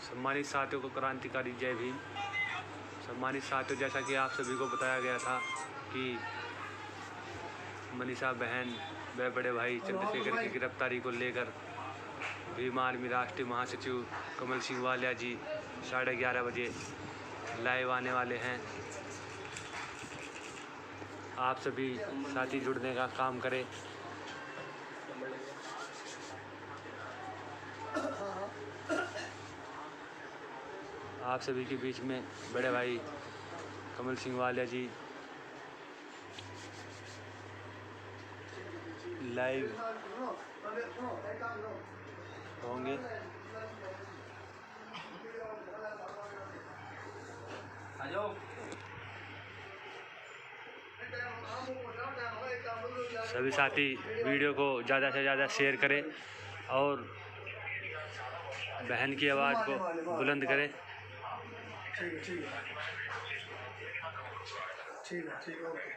सम्मानित साथियों को क्रांतिकारी जय भीम। सम्मानित साथियों, जैसा कि आप सभी को बताया गया था कि मनीषा बहन व बड़े भाई चंद्रशेखर की गिरफ्तारी को लेकर भीम आर्मी राष्ट्रीय महासचिव कमल सिंह वालिया जी 11:30 बजे लाइव आने वाले हैं। आप सभी साथी जुड़ने का काम करें। आप सभी के बीच में बड़े भाई कमल सिंह वालिया जी लाइव होंगे। सभी साथी वीडियो को ज़्यादा से ज़्यादा शेयर करें और बहन की आवाज़ को बुलंद करें। ठीक है ठीक है ठीक है ठीक है ओके।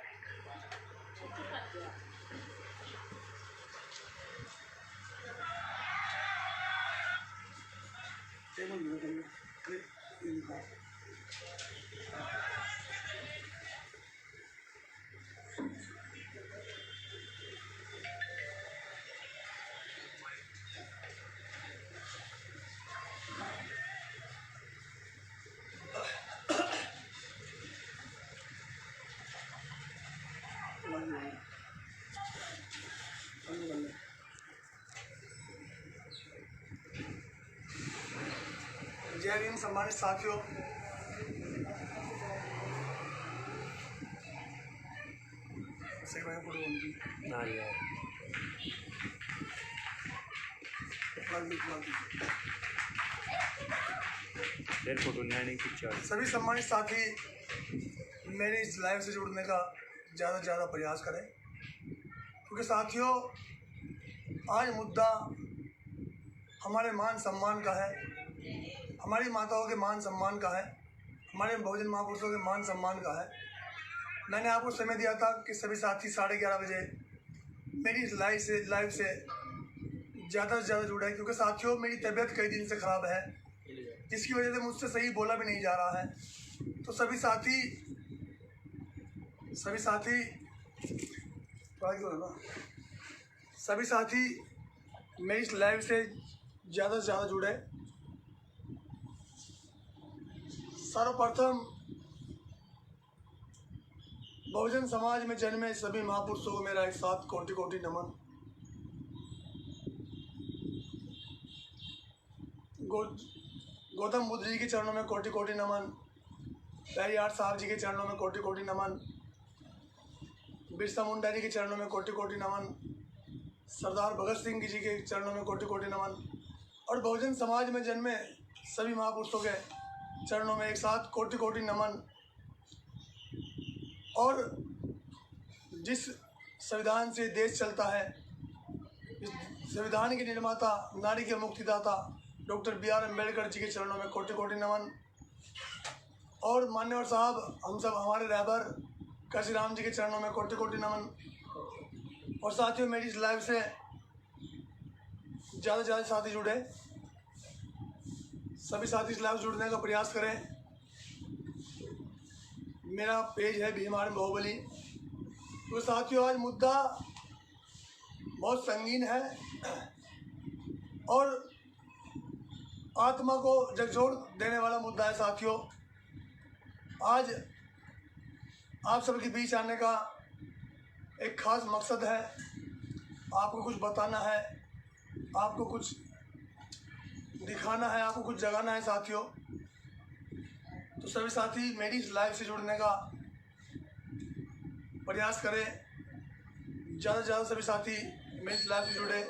जय भीम सम्मानित साथियों, सभी सम्मानित साथी मेरी इस लाइव से जुड़ने का ज़्यादा से ज़्यादा प्रयास करें, क्योंकि साथियों आज मुद्दा हमारे मान सम्मान का है, हमारी माताओं के मान सम्मान का है, हमारे बहुजन महापुरुषों के मान सम्मान का है। मैंने आपको समय दिया था कि सभी साथी 11:30 बजे मेरी इस लाइव से ज़्यादा से ज़्यादा जुड़े, क्योंकि साथियों मेरी तबीयत कई दिन से ख़राब है, जिसकी वजह से मुझसे सही बोला भी नहीं जा रहा है। तो सभी साथी मेरी इस लाइव से ज़्यादा जुड़े। सर्वप्रथम बहुजन समाज में जन्मे सभी महापुरुषों को मेरा एक साथ कोटि कोटि नमन। गौतम बुद्ध जी के चरणों में कोटि कोटि नमन, पेरियार साहब जी के चरणों में कोटि कोटि नमन, बिरसा मुंडा जी के चरणों में कोटि कोटि नमन, सरदार भगत सिंह जी के चरणों में कोटि कोटि नमन, और बहुजन समाज में जन्मे सभी महापुरुषों के चरणों में एक साथ कोटि कोटि नमन। और जिस संविधान से देश चलता है, इस संविधान के निर्माता, नारी के मुक्तिदाता डॉक्टर B.R. अम्बेडकर जी के चरणों में कोटि कोटि नमन। और मान्यवर साहब हमारे रहबर काशीराम जी के चरणों में कोटि कोटि नमन। और साथियों मेरी इस लाइव से ज़्यादा से ज़्यादा साथी जुड़े, सभी साथी इस लाइव जुड़ने का प्रयास करें। मेरा पेज है भीम आर्मी बाहुबली। तो साथियों आज मुद्दा बहुत संगीन है और आत्मा को झकझोर देने वाला मुद्दा है। साथियों आज आप सबके बीच आने का एक खास मकसद है, आपको कुछ बताना है, आपको कुछ दिखाना है, आपको कुछ जगाना है। साथियों तो सभी साथी मेरी इस लाइव से जुड़ने का प्रयास करें, ज़्यादा से ज़्यादा सभी साथी मेरी इस लाइव से जुड़े,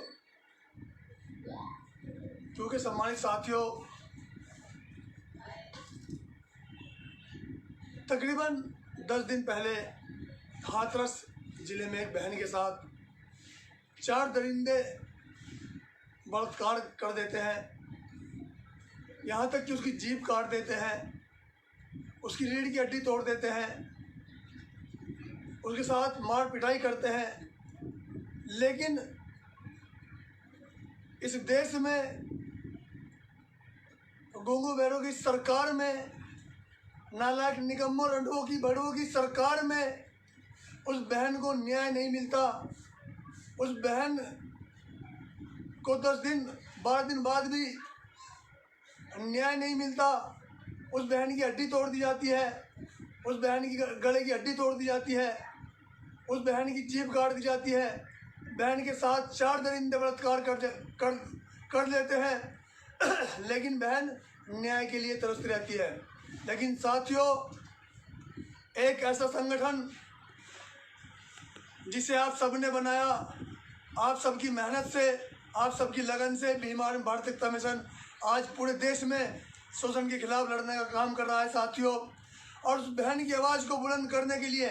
क्योंकि सम्मानित साथियों तकरीबन 10 दिन पहले हाथरस जिले में एक बहन के साथ 4 दरिंदे बलात्कार कर देते हैं, यहाँ तक कि उसकी जीभ काट देते हैं, उसकी रीढ़ की हड्डी तोड़ देते हैं, उसके साथ मार पिटाई करते हैं। लेकिन इस देश में गूंगू बहरों की सरकार में, नालायक निकम्मों रंडुओं की बड़ुओं की सरकार में उस बहन को न्याय नहीं मिलता। उस बहन को 10 दिन 12 दिन बाद भी न्याय नहीं मिलता। उस बहन की हड्डी तोड़ दी जाती है, उस बहन की गले की हड्डी तोड़ दी जाती है, उस बहन की जीभ काट दी जाती है। बहन के साथ 4 दरिंदे बलात्कार कर लेते हैं लेकिन बहन न्याय के लिए तरसती रहती है। लेकिन साथियों, एक ऐसा संगठन जिसे आप सबने बनाया, आप सबकी मेहनत से, आप सबकी लगन से भीम आर्मी भारत एकता मिशन आज पूरे देश में शोषण के खिलाफ लड़ने का काम कर रहा है साथियों। और उस बहन की आवाज़ को बुलंद करने के लिए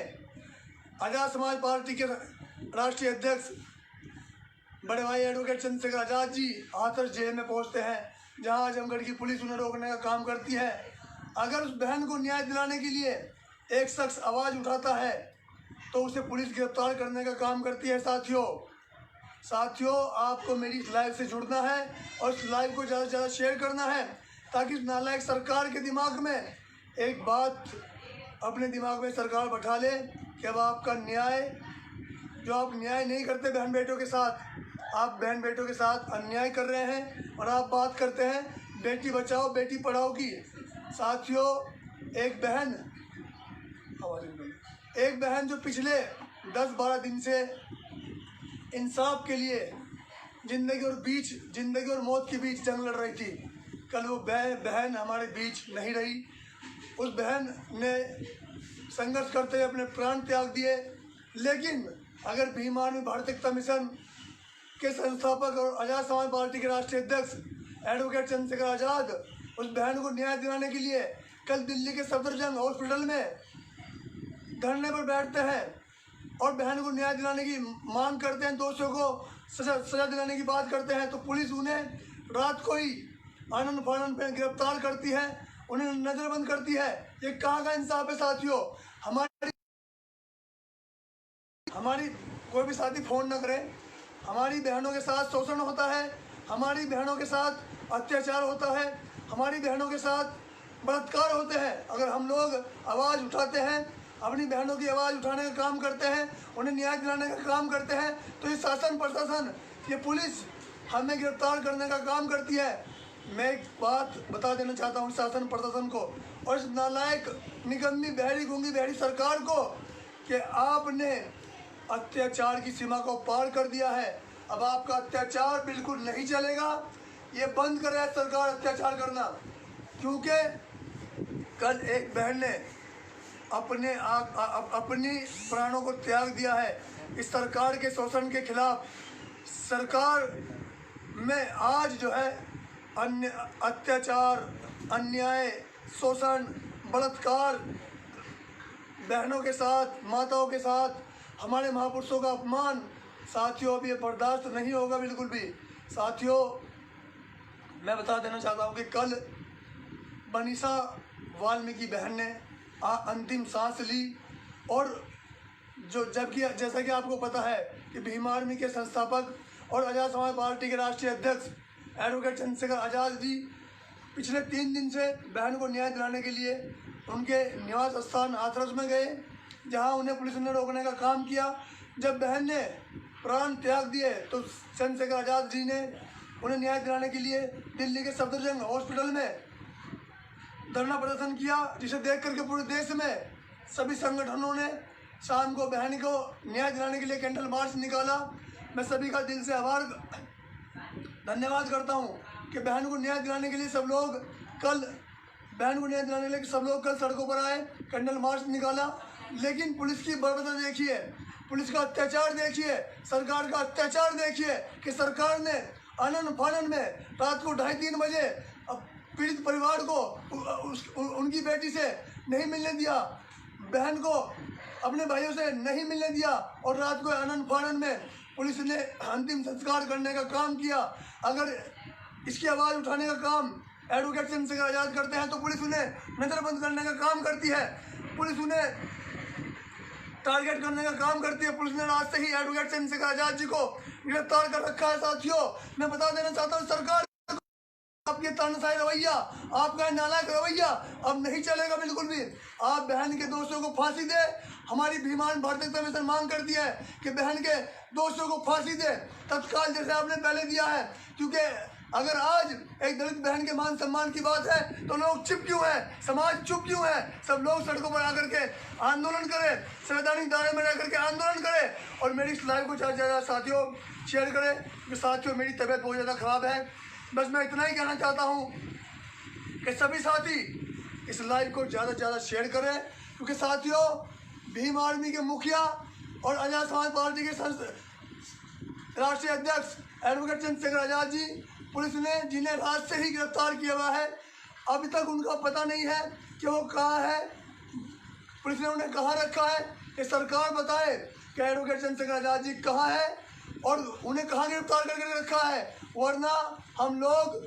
आज़ाद समाज पार्टी के राष्ट्रीय अध्यक्ष बड़े भाई एडवोकेट चंद्रशेखर आज़ाद जी हाथरस जेल में पहुंचते हैं, जहां आजमगढ़ की पुलिस उन्हें रोकने का काम करती है। अगर उस बहन को न्याय दिलाने के लिए एक शख्स आवाज़ उठाता है तो उसे पुलिस गिरफ्तार करने का काम करती है साथियों, आपको मेरी इस लाइव से जुड़ना है और इस लाइव को ज़्यादा से ज़्यादा शेयर करना है, ताकि इस नालायक सरकार के दिमाग में एक बात अपने दिमाग में सरकार बैठा ले कि अब आपका न्याय, जो आप न्याय नहीं करते बहन बेटों के साथ, आप बहन बेटों के साथ अन्याय कर रहे हैं और आप बात करते हैं बेटी बचाओ बेटी पढ़ाओ की। साथियों, एक बहन जो पिछले 10-12 दिन से इंसाफ के लिए जिंदगी और मौत के बीच जंग लड़ रही थी, कल वो बहन हमारे बीच नहीं रही। उस बहन ने संघर्ष करते हुए अपने प्राण त्याग दिए। लेकिन अगर भीम आर्मी भारत एकता मिशन के संस्थापक और आज़ाद समाज पार्टी के राष्ट्रीय अध्यक्ष एडवोकेट चंद्रशेखर आज़ाद उस बहन को न्याय दिलाने के लिए कल दिल्ली के सफदरजंग हॉस्पिटल में धरने पर बैठते हैं और बहन को न्याय दिलाने की मांग करते हैं, दोषियों को सजा दिलाने की बात करते हैं, तो पुलिस उन्हें रात को ही आनंद फानंद पे गिरफ्तार करती है, उन्हें नजरबंद करती है। ये कहाँ का इंसाफ है साथियों? हमारी कोई भी साथी फोन न करे, हमारी बहनों के साथ शोषण होता है, हमारी बहनों के साथ अत्याचार होता है, हमारी बहनों के साथ बलात्कार होते हैं। अगर हम लोग आवाज़ उठाते हैं, अपनी बहनों की आवाज़ उठाने का काम करते हैं, उन्हें न्याय दिलाने का काम करते हैं, तो ये शासन प्रशासन, ये पुलिस हमें गिरफ्तार करने का काम करती है। मैं एक बात बता देना चाहता हूँ शासन प्रशासन को और इस नालायक निकम्मी बहरी गूंगी बहरी सरकार को कि आपने अत्याचार की सीमा को पार कर दिया है। अब आपका अत्याचार बिल्कुल नहीं चलेगा। ये बंद करे सरकार अत्याचार करना, क्योंकि कल एक बहन ने अपनी प्राणों को त्याग दिया है इस सरकार के शोषण के खिलाफ। सरकार में आज जो है अत्याचार, अन्याय, शोषण, बलात्कार, बहनों के साथ, माताओं के साथ हमारे महापुरुषों का अपमान, साथियों अब ये बर्दाश्त नहीं होगा बिल्कुल भी। साथियों, मैं बता देना चाहता हूँ कि कल बनीसा वाल्मीकि बहन ने अंतिम सांस ली और जबकि जैसा कि आपको पता है कि भीम आर्मी के संस्थापक और आज़ाद समाज पार्टी के राष्ट्रीय अध्यक्ष एडवोकेट चंद्रशेखर आज़ाद जी पिछले 3 दिन से बहन को न्याय दिलाने के लिए उनके निवास स्थान हाथरस में गए, जहां उन्हें पुलिस ने रोकने का काम किया। जब बहन ने प्राण त्याग दिए तो चंद्रशेखर आज़ाद जी ने उन्हें न्याय दिलाने के लिए दिल्ली के सफदरजंग हॉस्पिटल में धरना प्रदर्शन किया, जिसे देख करके पूरे देश में सभी संगठनों ने शाम को बहन को न्याय दिलाने के लिए कैंडल मार्च निकाला। मैं सभी का दिल से धन्यवाद करता हूं कि बहन को न्याय दिलाने के लिए सब लोग कल सड़कों पर आए, कैंडल मार्च निकाला। लेकिन पुलिस की बर्बरता देखिए, पुलिस का अत्याचार देखिए, सरकार का अत्याचार देखिए कि सरकार ने आनन फानन में रात को 2:30-3 बजे पीड़ित परिवार को उनकी बेटी से नहीं मिलने दिया, बहन को अपने भाइयों से नहीं मिलने दिया और रात को आनन फानन में पुलिस ने अंतिम संस्कार करने का काम किया। अगर इसकी आवाज़ उठाने का काम एडवोकेट चंद्रशेखर आज़ाद करते हैं तो पुलिस उन्हें नज़रबंद करने का काम करती है, पुलिस उन्हें टारगेट करने का काम करती है। पुलिस ने आज से ही एडवोकेट चंद्रशेखर आज़ाद जी को गिरफ्तार कर रखा है। साथियों, मैं बता देना चाहता हूँ सरकार आपके तानाशाही रवैया, आपका नालायक रवैया अब नहीं चलेगा बिल्कुल भी। आप बहन के दोस्तों को फांसी दे। हमारी भीमान भारतीय कमीशन मांग करती है कि बहन के दोस्तों को फांसी दे तत्काल, जैसे आपने पहले दिया है। क्योंकि अगर आज एक दलित बहन के मान सम्मान की बात है तो लोग चुप क्यों है, समाज चुप क्यों है? सब लोग सड़कों पर आकर के आंदोलन करें, संवैधानिक दायरे में रहकर के आंदोलन करें और मेरी इस लाइव को ज़्यादा से ज़्यादा साथियों शेयर करें। क्योंकि साथियों मेरी तबीयत बहुत ज़्यादा ख़राब है। बस मैं इतना ही कहना चाहता हूँ कि सभी साथी इस लाइव को ज़्यादा से ज़्यादा शेयर करें। क्योंकि साथियों भीम आर्मी के मुखिया और आज़ाद समाज पार्टी के राष्ट्रीय अध्यक्ष एडवोकेट चंद्रशेखर आज़ाद जी पुलिस ने जिन्हें रात से ही गिरफ्तार किया हुआ है, अभी तक उनका पता नहीं है कि वो कहाँ है। पुलिस ने उन्हें कहाँ रखा है, ये सरकार बताए कि एडवोकेट चंद्रशेखर आज़ाद जी कहाँ है और उन्हें कहाँ गिरफ्तार करके रखा है। वरना हम लोग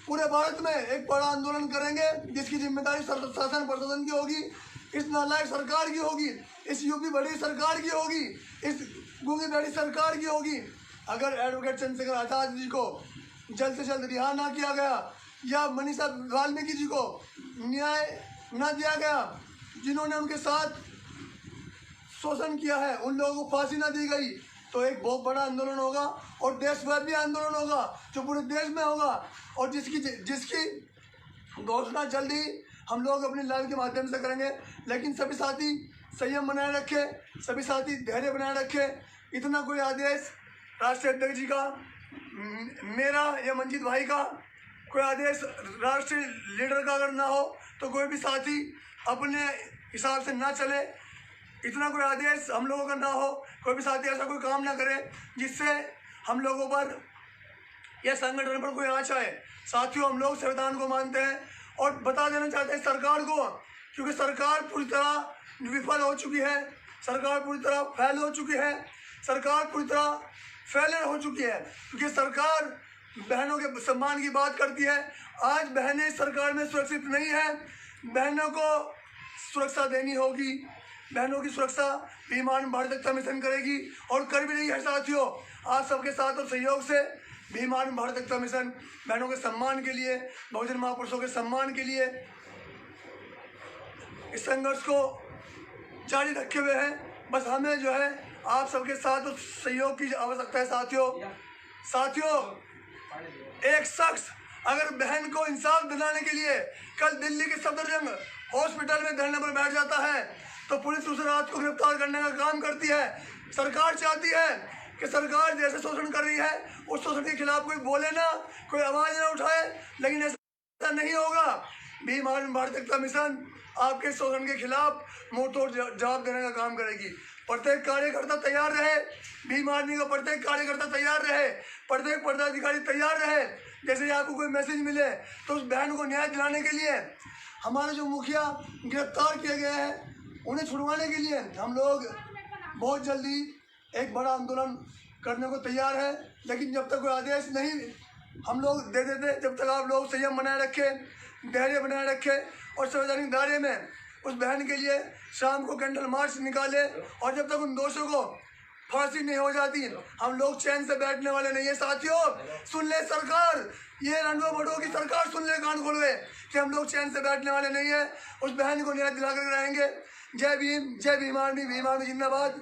पूरे भारत में एक बड़ा आंदोलन करेंगे जिसकी जिम्मेदारी शासन प्रशासन की होगी, इस नालायक सरकार की होगी, इस यूपी बड़ी सरकार की होगी, इस गूंगी बड़ी सरकार की होगी। अगर एडवोकेट चंद्रशेखर आज़ाद जी को जल्द से जल्द रिहा ना किया गया या मनीषा वाल्मीकि जी को न्याय ना दिया गया, जिन्होंने उनके साथ शोषण किया है, उन लोगों को फांसी ना दी गई, तो एक बहुत बड़ा आंदोलन होगा और देशव्यापी आंदोलन होगा जो पूरे देश में होगा और जिसकी घोषणा जल्दी हम लोग अपनी लाइव के माध्यम से करेंगे। लेकिन सभी साथी संयम बनाए रखें, सभी साथी धैर्य बनाए रखें। इतना कोई आदेश राष्ट्रीय अध्यक्ष जी का, मेरा या मंजीत भाई का कोई आदेश राष्ट्रीय लीडर का अगर ना हो तो कोई भी साथी अपने हिसाब से ना चले। इतना कोई आदेश हम लोगों का ना हो, कोई भी साथी ऐसा कोई काम ना करे जिससे हम लोगों पर या संगठन पर कोई आँच आए। साथियों हम लोग संविधान को मानते हैं और बता देना चाहते हैं सरकार को, क्योंकि सरकार पूरी तरह विफल हो चुकी है, सरकार पूरी तरह फैल हो चुकी है, सरकार पूरी तरह फैले हो चुकी है। क्योंकि सरकार बहनों के सम्मान की बात करती है। आज बहनें सरकार में सुरक्षित नहीं है, बहनों को सुरक्षा देनी होगी। बहनों की सुरक्षा भीम आर्मी भारतीय कमीशन करेगी और कर भी रही है। साथियों आप सबके साथ और सहयोग से भीम आर्मी भारतीय कमीशन बहनों के सम्मान के लिए, बहुजन महापुरुषों के सम्मान के लिए इस संघर्ष को जारी रखे हुए हैं। बस हमें जो है आप सबके साथ और सहयोग की आवश्यकता है। साथियों एक शख्स अगर बहन को इंसाफ दिलाने के लिए कल दिल्ली के सफदरजंग हॉस्पिटल में धरने पर बैठ जाता है तो पुलिस उस रात को गिरफ्तार करने का काम करती है। सरकार चाहती है कि सरकार जैसे शोषण कर रही है उस शोषण के खिलाफ कोई बोले ना, कोई आवाज ना उठाए, लेकिन ऐसा नहीं होगा। भीम आर्मी भारतीय कमीशन आपके शोषण के खिलाफ मुंह तोड़ जवाब देने का काम करेगी। प्रत्येक कार्यकर्ता तैयार रहे, भीम आर्मी का प्रत्येक कार्यकर्ता तैयार रहे, प्रत्येक पदाधिकारी तैयार रहे। जैसे ही आपको कोई मैसेज मिले तो उस बहन को न्याय दिलाने के लिए हमारे जो मुखिया गिरफ्तार किए गए हैं उन्हें छुड़वाने के लिए हम लोग बहुत जल्दी एक बड़ा आंदोलन करने को तैयार है। लेकिन जब तक कोई आदेश नहीं हम लोग दे देते, जब तक आप लोग संयम बनाए रखें, धैर्य बनाए रखें और संवैधानिक दायरे में उस बहन के लिए शाम को कैंडल मार्च निकाले और जब तक उन दोषों को फांसी नहीं हो जाती हम लोग चैन से बैठने वाले नहीं है। साथियों सुन ले सरकार, ये रणदीप बड़ों की सरकार सुन ले, कान खोल ले कि हम लोग चैन से बैठने वाले नहीं है। उस बहन को न्याय दिला कर रहेंगे। जय भीम, जय भीम आर्मी, भीम आर्मी जिंदाबाद।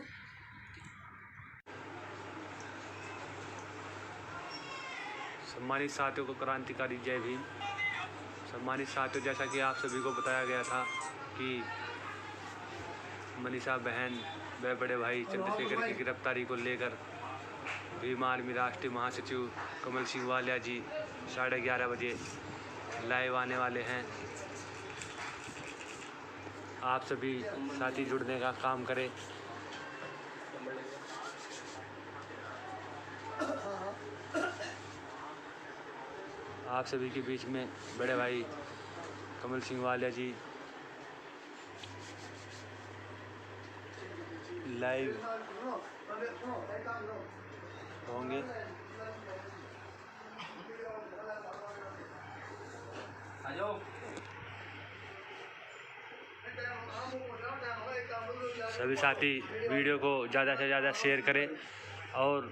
सम्मानित साथियों को क्रांतिकारी जय भीम। सम्मानित साथियों, जैसा कि आप सभी को बताया गया था कि मनीषा बहन व बड़े भाई चंद्रशेखर की गिरफ्तारी को लेकर भीम आर्मी राष्ट्रीय महासचिव कमल सिंह वालिया जी 11:30 बजे लाइव आने वाले हैं। आप सभी साथी जुड़ने का काम करें। आप सभी के बीच में बड़े भाई कमल सिंह वालिया जी लाइव होंगे। सभी साथी वीडियो को ज़्यादा से ज़्यादा शेयर करें और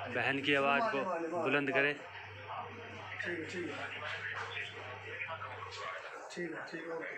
बहन की आवाज़ को बुलंद करें। ठीक है ठीक है ठीक है ठीक है ओके।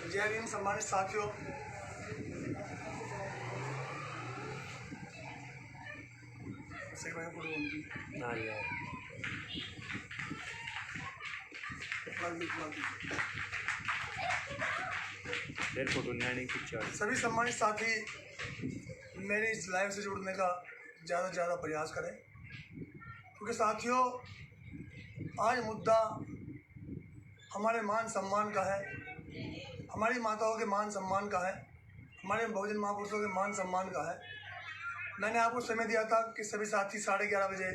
जय भीम सम्मानित साथियों, सभी सम्मानित साथी मेरी इस लाइव से जुड़ने का ज़्यादा से ज़्यादा प्रयास करें, क्योंकि साथियों आज मुद्दा हमारे मान सम्मान का है, हमारी माताओं के मान सम्मान का है, हमारे बहुजन महापुरुषों के मान सम्मान का है। मैंने आपको समय दिया था कि सभी साथी 11:30 बजे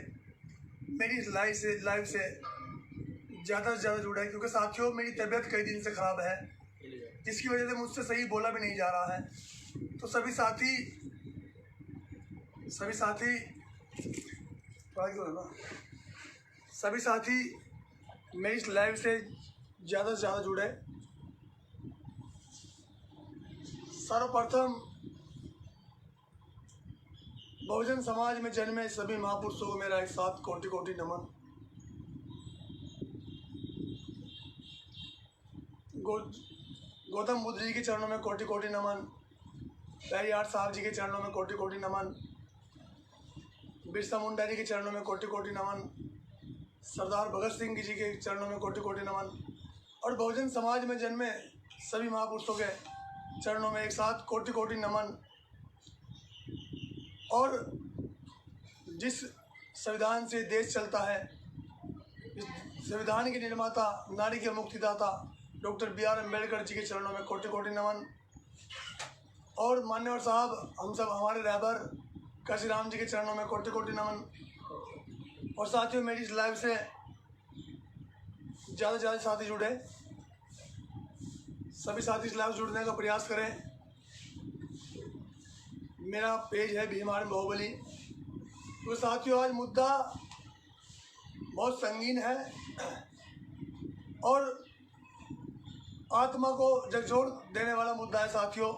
मेरी इस लाइव से ज़्यादा से ज़्यादा जुड़े, क्योंकि साथियों मेरी तबीयत कई दिन से ख़राब है, जिसकी वजह से मुझसे सही बोला भी नहीं जा रहा है। तो सभी साथी मेरी इस लाइव से ज़्यादा जुड़े। सर्वप्रथम बहुजन समाज में जन्मे सभी महापुरुषों को मेरा एक साथ कोटि कोटि नमन। गौतम बुद्ध जी के चरणों में कोटि कोटि नमन, पेरियार साहब जी के चरणों में कोटि कोटि नमन, बिरसा मुंडा जी के चरणों में कोटि कोटि नमन, सरदार भगत सिंह जी के चरणों में कोटि कोटि नमन, और बहुजन समाज में जन्मे सभी महापुरुषों के चरणों में एक साथ कोटि कोटि नमन। और जिस संविधान से देश चलता है, इस संविधान के निर्माता, नारी के मुक्तिदाता डॉक्टर B.R. अम्बेडकर जी के चरणों में कोटि कोटि नमन। और मान्यवर साहब हम सब हमारे रहबर काशीराम जी के चरणों में कोटि कोटि नमन। और साथियों मेरी इस लाइव से ज़्यादा से ज़्यादा साथी जुड़े, सभी साथी इस लाइव जुड़ने का प्रयास करें। मेरा पेज है भीम आर्मी बाहुबली। तो साथियों आज मुद्दा बहुत संगीन है और आत्मा को झकझोर देने वाला मुद्दा है। साथियों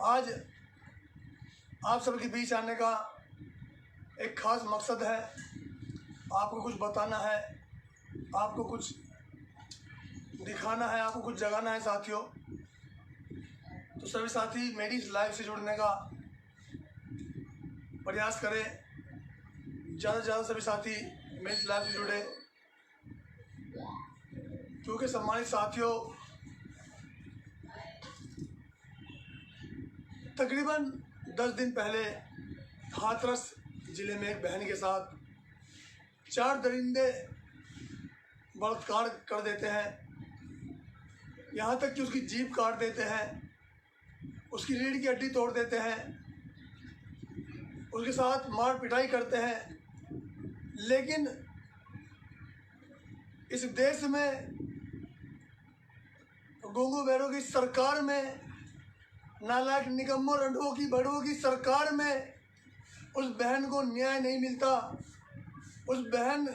आज आप सबके बीच आने का एक खास मकसद है, आपको कुछ बताना है, आपको कुछ दिखाना है, आपको कुछ जगाना है। साथियों तो सभी साथी मेरी इस लाइव से जुड़ने का प्रयास करें, ज़्यादा से ज़्यादा सभी साथी मेरी इस लाइव से जुड़े, क्योंकि सम्मानित साथियों तकरीबन 10 दिन पहले हाथरस जिले में एक बहन के साथ 4 दरिंदे बलात्कार कर देते हैं, यहाँ तक कि उसकी जीभ काट देते हैं, उसकी रीढ़ की हड्डी तोड़ देते हैं, उसके साथ मार पिटाई करते हैं। लेकिन इस देश में गोंगू बैरों की सरकार में, नालायक निकम्मों रंडुओं की बड़ुओं की सरकार में उस बहन को न्याय नहीं मिलता। उस बहन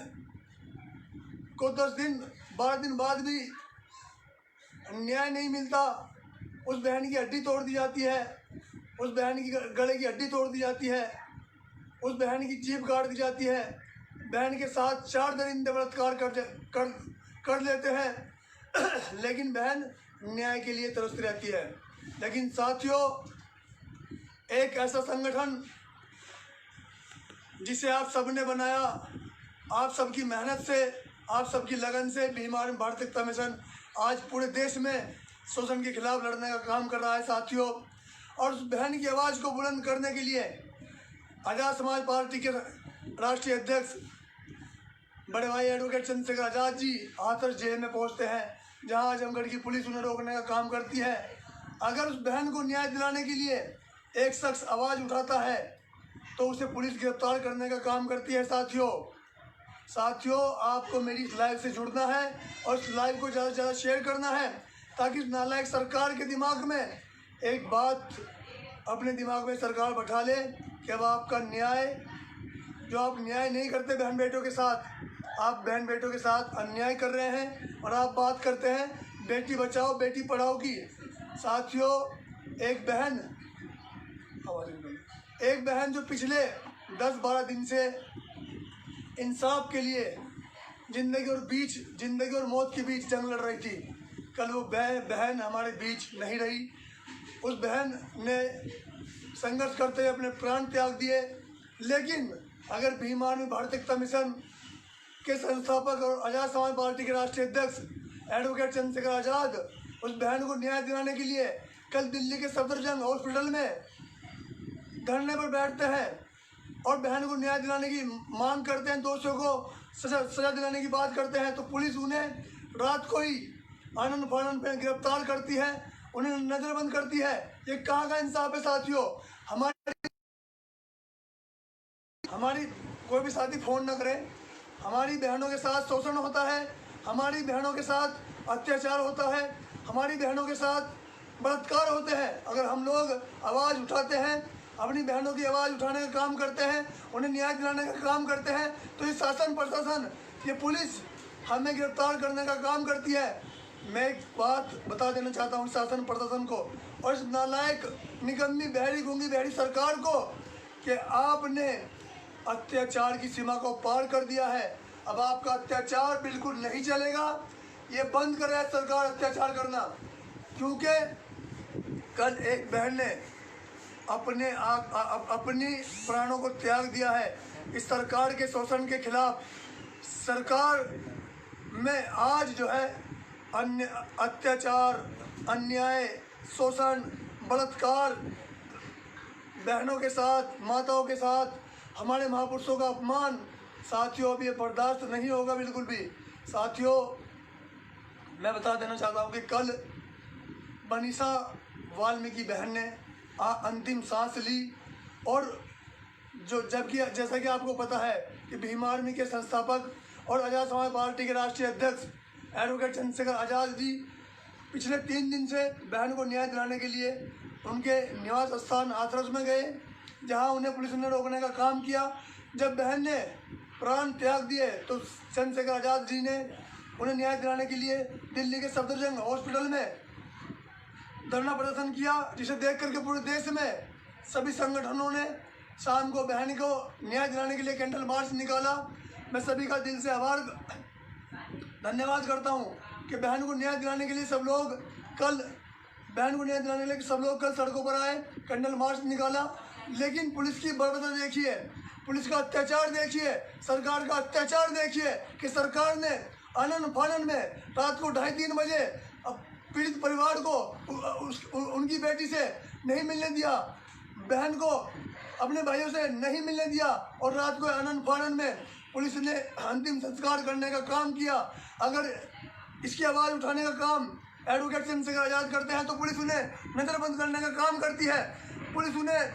को 10 दिन 12 दिन बाद भी न्याय नहीं मिलता। उस बहन की हड्डी तोड़ दी जाती है, उस बहन की गले की हड्डी तोड़ दी जाती है, उस बहन की जीभ काट दी जाती है। बहन के साथ 4 दरिंदे बलात्कार कर लेते हैं लेकिन बहन न्याय के लिए तरसती रहती है। लेकिन साथियों एक ऐसा संगठन जिसे आप सबने बनाया, आप सबकी मेहनत से, आप सबकी लगन से भीम आर्मी भारत एकता मिशन आज पूरे देश में शोषण के खिलाफ लड़ने का काम कर रहा है। साथियों और उस बहन की आवाज़ को बुलंद करने के लिए आज़ाद समाज पार्टी के राष्ट्रीय अध्यक्ष बड़े भाई एडवोकेट चंद्रशेखर आज़ाद जी हाथरस जेल में पहुंचते हैं जहां आजमगढ़ की पुलिस उन्हें रोकने का काम करती है। अगर उस बहन को न्याय दिलाने के लिए एक शख्स आवाज़ उठाता है तो उसे पुलिस गिरफ्तार करने का काम करती है। साथियों आपको मेरी इस लाइव से जुड़ना है और इस लाइव को ज़्यादा से ज़्यादा शेयर करना है ताकि इस नालायक सरकार के दिमाग में एक बात अपने दिमाग में सरकार बैठा ले कि अब आपका न्याय, जो आप न्याय नहीं करते बहन बेटों के साथ, आप बहन बेटों के साथ अन्याय कर रहे हैं और आप बात करते हैं बेटी बचाओ बेटी पढ़ाओ की। साथियों एक बहन जो पिछले 10-12 दिन से इंसाफ के लिए जिंदगी और मौत के बीच जंग लड़ रही थी, कल वो बहन हमारे बीच नहीं रही। उस बहन ने संघर्ष करते हुए अपने प्राण त्याग दिए। लेकिन अगर भीम आर्मी भारतीय एकता मिशन के संस्थापक और आज़ाद समाज पार्टी के राष्ट्रीय अध्यक्ष एडवोकेट चंद्रशेखर आज़ाद उस बहन को न्याय दिलाने के लिए कल दिल्ली के सफदरजंग हॉस्पिटल में धरने पर बैठते हैं और बहन को न्याय दिलाने की मांग करते हैं, दोषियों को सजा दिलाने की बात करते हैं, तो पुलिस उन्हें रात को ही आनंद फानंद में गिरफ्तार करती है, उन्हें नजरबंद करती है। ये कहाँ का इंसाफ है साथियों? हमारी कोई भी साथी फोन न करे, हमारी बहनों के साथ शोषण होता है, हमारी बहनों के साथ अत्याचार होता है, हमारी बहनों के साथ बलात्कार होते हैं। अगर हम लोग आवाज़ उठाते हैं, अपनी बहनों की आवाज़ उठाने का काम करते हैं, उन्हें न्याय दिलाने का काम करते हैं, तो ये शासन प्रशासन, ये पुलिस हमें गिरफ्तार करने का काम करती है। मैं एक बात बता देना चाहता हूँ शासन प्रशासन को और इस नालायक निकम्मी बहरी गूंगी बहरी सरकार को कि आपने अत्याचार की सीमा को पार कर दिया है। अब आपका अत्याचार बिल्कुल नहीं चलेगा। ये बंद करे सरकार अत्याचार करना, क्योंकि कल एक बहन ने अपनी प्राणों को त्याग दिया है इस सरकार के शोषण के खिलाफ। सरकार में आज जो है अत्याचार, अन्याय, शोषण, बलात्कार, बहनों के साथ, माताओं के साथ हमारे महापुरुषों का अपमान, साथियों अब ये बर्दाश्त नहीं होगा बिल्कुल भी। साथियों मैं बता देना चाहता हूँ कि कल मनीषा वाल्मीकि बहन ने अंतिम सांस ली और जबकि जैसा कि आपको पता है कि भीम आर्मी के संस्थापक और आज़ाद समाज पार्टी के राष्ट्रीय अध्यक्ष एडवोकेट चंद्रशेखर आज़ाद जी पिछले 3 दिन से बहन को न्याय दिलाने के लिए उनके निवास स्थान हाथरस में गए, जहां उन्हें पुलिस ने रोकने का काम किया। जब बहन ने प्राण त्याग दिए तो चंद्रशेखर आज़ाद जी ने उन्हें न्याय दिलाने के लिए दिल्ली के सफदरजंग हॉस्पिटल में धरना प्रदर्शन किया, जिसे देख करके पूरे देश में सभी संगठनों ने शाम को बहन को न्याय दिलाने के लिए कैंडल मार्च निकाला। मैं सभी का दिल से धन्यवाद करता हूं कि बहन को न्याय दिलाने के लिए सब लोग कल सड़कों पर आए, कैंडल मार्च निकाला। लेकिन पुलिस की बर्बरता देखिए, पुलिस का अत्याचार देखिए, सरकार का अत्याचार देखिए कि सरकार ने आनन फानन में रात को 2:30-3 बजे पीड़ित परिवार को उनकी बेटी से नहीं मिलने दिया, बहन को अपने भाइयों से नहीं मिलने दिया और रात को आनन फानन में पुलिस ने अंतिम संस्कार करने का काम किया। अगर इसकी आवाज़ उठाने का काम एडवोकेट चंद्रशेखर आज़ाद करते हैं तो पुलिस उन्हें नज़रबंद करने का काम करती है, पुलिस उन्हें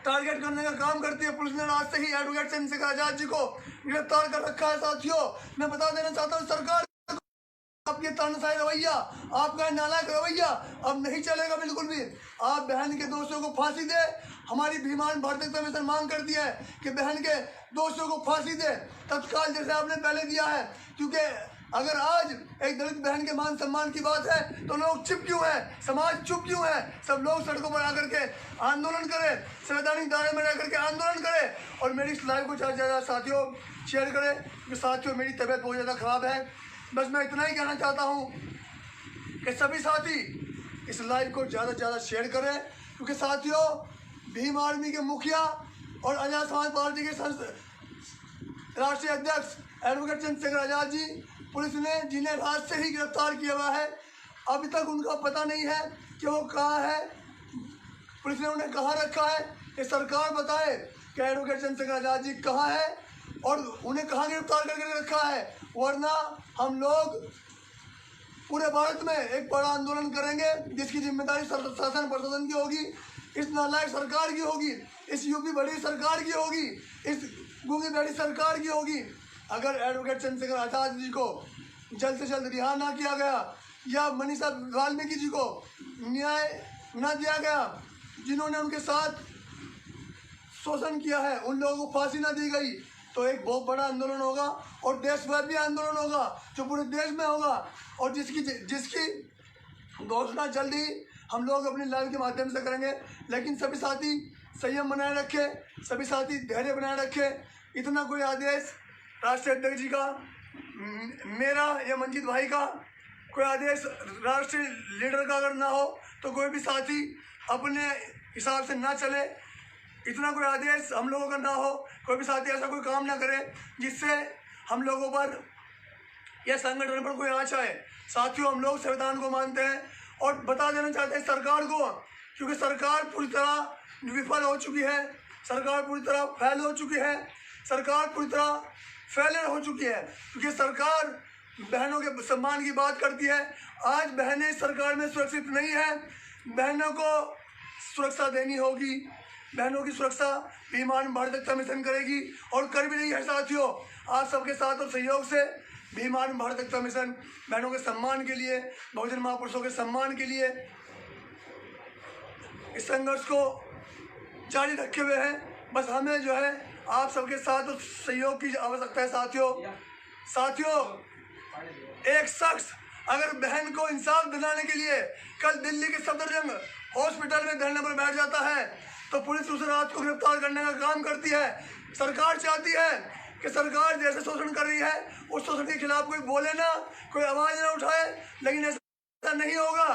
टारगेट करने का काम करती है। पुलिस ने आज से ही एडवोकेट चंद्रशेखर आज़ाद जी को गिरफ्तार कर रखा है। साथियों मैं बता देना चाहता हूँ सरकार आपके तानाशाही रवैया, आपका नालायक रवैया अब नहीं चलेगा बिल्कुल भी। आप बहन के दोषियों को फांसी दे, हमारी भीम आर्मी भारतीय एकता मिशन मांग करती है कि बहन के दोषियों को फांसी दे तत्काल, जैसे आपने पहले दिया है। क्योंकि अगर आज एक दलित बहन के मान सम्मान की बात है तो लोग चुप क्यों है, समाज चुप क्यों है? सब लोग सड़कों पर आकर के आंदोलन करें, संवैधानिक दायरे में रह करके आंदोलन करें और मेरी इस लाइव को ज़्यादा से ज़्यादा साथियों शेयर करें। क्योंकि साथियों मेरी तबीयत बहुत ज़्यादा ख़राब है। बस मैं इतना ही कहना चाहता हूँ कि सभी साथी इस लाइव को ज़्यादा से ज़्यादा शेयर करें, क्योंकि साथियों भीम आर्मी के मुखिया और आज़ाद समाज पार्टी के राष्ट्रीय अध्यक्ष एडवोकेट चंद्रशेखर आज़ाद जी पुलिस ने जिन्हें रात से ही गिरफ्तार किया हुआ है, अभी तक उनका पता नहीं है कि वो कहाँ है, पुलिस ने उन्हें कहाँ रखा है। ये सरकार बताए कि एडवोकेट चंद्रशेखर आज़ाद जी कहाँ है और उन्हें कहाँ गिरफ्तार करके रखा है, वरना हम लोग पूरे भारत में एक बड़ा आंदोलन करेंगे जिसकी जिम्मेदारी शासन प्रशासन की होगी, इस नालायक सरकार की होगी, इस यूपी बड़ी सरकार की होगी, इस गूंगी बड़ी सरकार की होगी। अगर एडवोकेट चंद्रशेखर आजाद जी को जल्द से जल्द रिहा ना किया गया या मनीषा वाल्मीकि जी को न्याय न दिया गया, जिन्होंने उनके साथ शोषण किया है, उन लोगों को फांसी न दी गई, तो एक बहुत बड़ा आंदोलन होगा और देशव्यापी आंदोलन होगा जो पूरे देश में होगा और जिसकी घोषणा जल्दी हम लोग अपनी लाइव के माध्यम से करेंगे। लेकिन सभी साथी संयम बनाए रखे, सभी साथी धैर्य बनाए रखे। इतना कोई आदेश राष्ट्रीय अध्यक्ष जी का, मेरा या मंजीत भाई का कोई आदेश राष्ट्रीय लीडर का अगर ना हो तो कोई भी साथी अपने हिसाब से ना चले। इतना कोई आदेश हम लोगों का ना हो, कोई भी साथी ऐसा कोई काम ना करे जिससे हम लोगों पर या संगठन पर कोई आँच आए। साथियों, हम लोग संविधान को मानते हैं और बता देना चाहते हैं सरकार को, क्योंकि सरकार पूरी तरह विफल हो चुकी है, सरकार पूरी तरह फैल हो चुकी है, सरकार पूरी तरह फेलियर हो चुकी है, क्योंकि सरकार बहनों के सम्मान की बात करती है। आज बहनें सरकार में सुरक्षित नहीं है, बहनों को सुरक्षा देनी होगी। बहनों की सुरक्षा भीम भारत एकता मिशन करेगी और कर भी रही है। साथियों, आप सबके साथ और सहयोग से भीम भारत एकता मिशन बहनों के सम्मान के लिए, बहुजन महापुरुषों के सम्मान के लिए इस संघर्ष को जारी रखे हुए हैं। बस हमें जो है आप सबके साथ और सहयोग की आवश्यकता है। साथियों, एक शख्स अगर बहन को इंसाफ दिलाने के लिए कल दिल्ली के सफदरजंग हॉस्पिटल में धरने पर बैठ जाता है तो पुलिस उस रात को गिरफ्तार करने का काम करती है। सरकार चाहती है कि सरकार जैसे शोषण कर रही है उस शोषण के खिलाफ कोई बोले ना, कोई आवाज ना उठाए, लेकिन ऐसा नहीं होगा।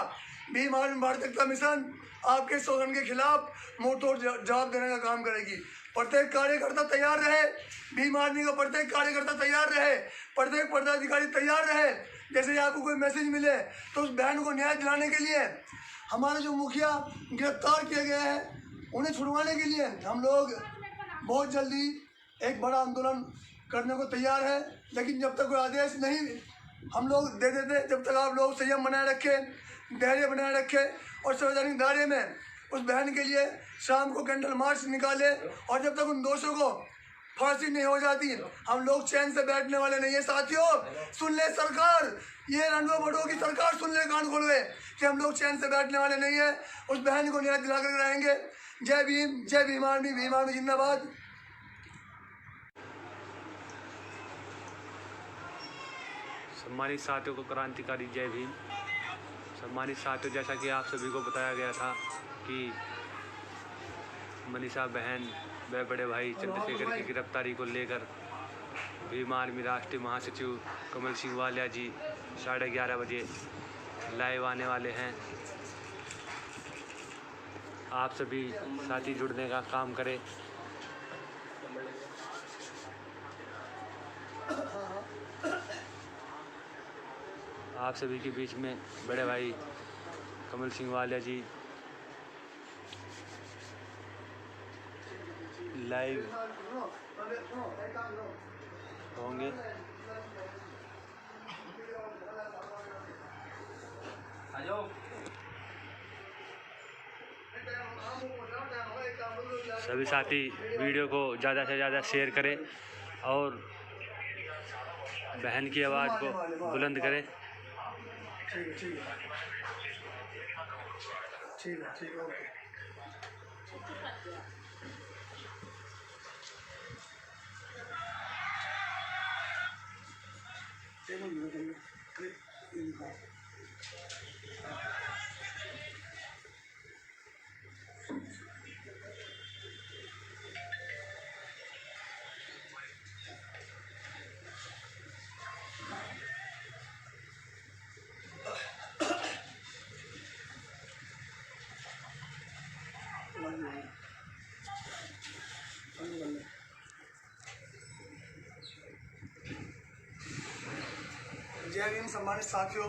भीम भारत एकता मिशन आपके शोषण के खिलाफ मुंह तोड़ जवाब देने का काम करेगी। प्रत्येक कार्यकर्ता तैयार रहे, भीम आर्मी का प्रत्येक कार्यकर्ता तैयार रहे, प्रत्येक पदाधिकारी तैयार रहे। जैसे ही आपको कोई मैसेज मिले तो उस बहन को न्याय दिलाने के लिए, हमारे जो मुखिया गिरफ्तार किए गए हैं उन्हें छुड़वाने के लिए हम लोग बहुत जल्दी एक बड़ा आंदोलन करने को तैयार है। लेकिन जब तक कोई आदेश नहीं हम लोग दे देते, जब तक आप लोग संयम बनाए रखें, धैर्य बनाए रखें और संवैधानिक दायरे में उस बहन के लिए शाम को कैंडल मार्च निकाले और जब तक उन दोषों को फांसी नहीं हो जाती हम लोग चैन से बैठने वाले नहीं है। साथियों, सुन ले सरकार, ये रणदीप बड़ों की सरकार सुन ले, कान खोल ले कि हम लोग चैन से बैठने वाले नहीं है। उस बहन को न्याय दिला कर रहेंगे। जय भीम, जय भीम आर्मी, भीम आर्मी जिंदाबाद। सम्मानित साथियों को क्रांतिकारी जय भीम। सम्मानित साथियों, जैसा कि आप सभी को बताया गया था कि मनीषा बहन व बड़े भाई चंद्रशेखर की गिरफ्तारी को लेकर भीम आर्मी राष्ट्रीय महासचिव कमल सिंह वालिया जी 11:30 बजे लाइव आने वाले हैं। आप सभी साथी जुड़ने का काम करें। आप सभी के बीच में बड़े भाई कमल सिंह वालिया जी लाइव होंगे। सभी साथी वीडियो को ज़्यादा से ज़्यादा शेयर करें और बहन की आवाज़ को बुलंद करें। ठीक है ओके। जय भीम। सम्मानित साथियों,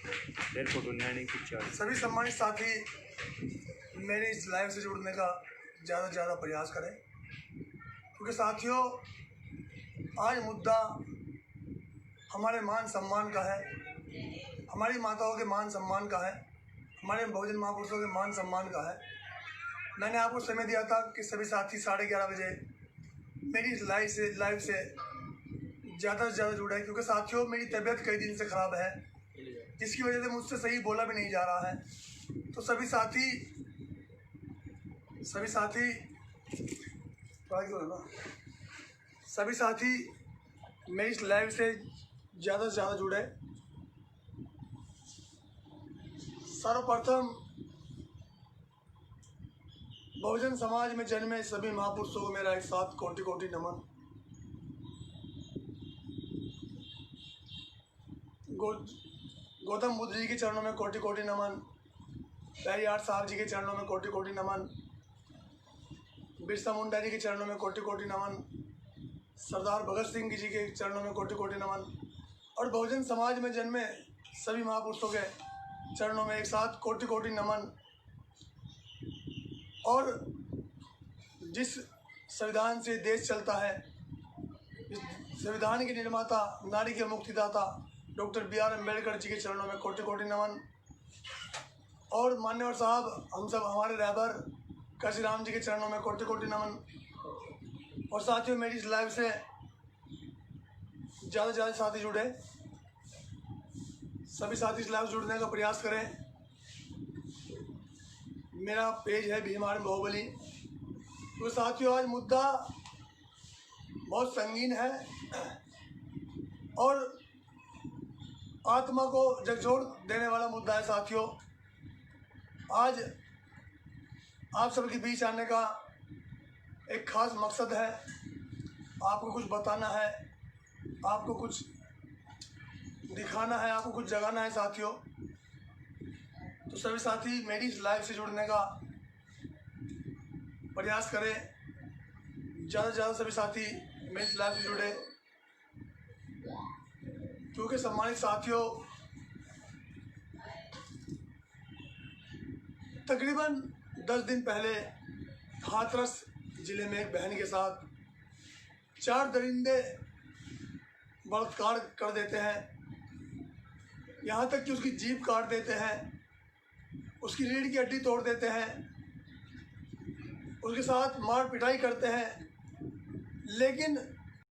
फोटो न्याणी पिक्चर। सभी सम्मानित साथी मेरी इस लाइव से जुड़ने का ज़्यादा से ज़्यादा प्रयास करें, क्योंकि साथियों आज मुद्दा हमारे मान सम्मान का है, हमारी माताओं के मान सम्मान का है, हमारे बहुजन महापुरुषों के मान सम्मान का है। मैंने आपको समय दिया था कि सभी साथी 11:30 बजे मेरी इस लाइव से ज़्यादा से ज़्यादा जुड़े, क्योंकि साथियों मेरी तबीयत कई दिन से ख़राब है, जिसकी वजह से मुझसे सही बोला भी नहीं जा रहा है। तो सभी साथी मेरी इस लाइव से ज़्यादा जुड़े। सर्वप्रथम बहुजन समाज में जन्मे सभी महापुरुषों को मेरा एक साथ कोटि कोटि नमन। गौतम बुद्ध जी के चरणों में कोटि कोटि नमन, पेरियार साहब जी के चरणों में कोटि कोटि नमन, बिरसा मुंडा जी के चरणों में कोटि कोटि नमन, सरदार भगत सिंह जी के चरणों में कोटि कोटि नमन, और बहुजन समाज में जन्मे सभी महापुरुषों के चरणों में एक साथ कोटि कोटि नमन। और जिस संविधान से देश चलता है, इस संविधान के निर्माता, नारी के मुक्तिदाता डॉक्टर B.R. अम्बेडकर जी के चरणों में कोटि कोटि नमन। और मान्यवर साहब हम सब हमारे रहबर काशीराम जी के चरणों में कोटि कोटि नमन। और साथियों मेरी इस लाइव से ज़्यादा से ज़्यादा साथी जुड़े, सभी साथी इस लाइव जुड़ने का प्रयास करें। मेरा पेज है भीम आर्मी बाहुबली। तो साथियों आज मुद्दा बहुत संगीन है और आत्मा को झकझोर देने वाला मुद्दा है। साथियों आज आप सबके बीच आने का एक खास मकसद है, आपको कुछ बताना है, आपको कुछ दिखाना है, आपको कुछ जगाना है। साथियों तो सभी साथी मेरी इस लाइव से जुड़ने का प्रयास करें, ज़्यादा से ज़्यादा सभी साथी मेरी इस लाइव से जुड़े, क्योंकि सम्मानित साथियों तकरीबन 10 दिन पहले हाथरस जिले में एक बहन के साथ 4 दरिंदे बलात्कार कर देते हैं, यहाँ तक कि उसकी जीभ काट देते हैं, उसकी रीढ़ की हड्डी तोड़ देते हैं, उसके साथ मार पिटाई करते हैं। लेकिन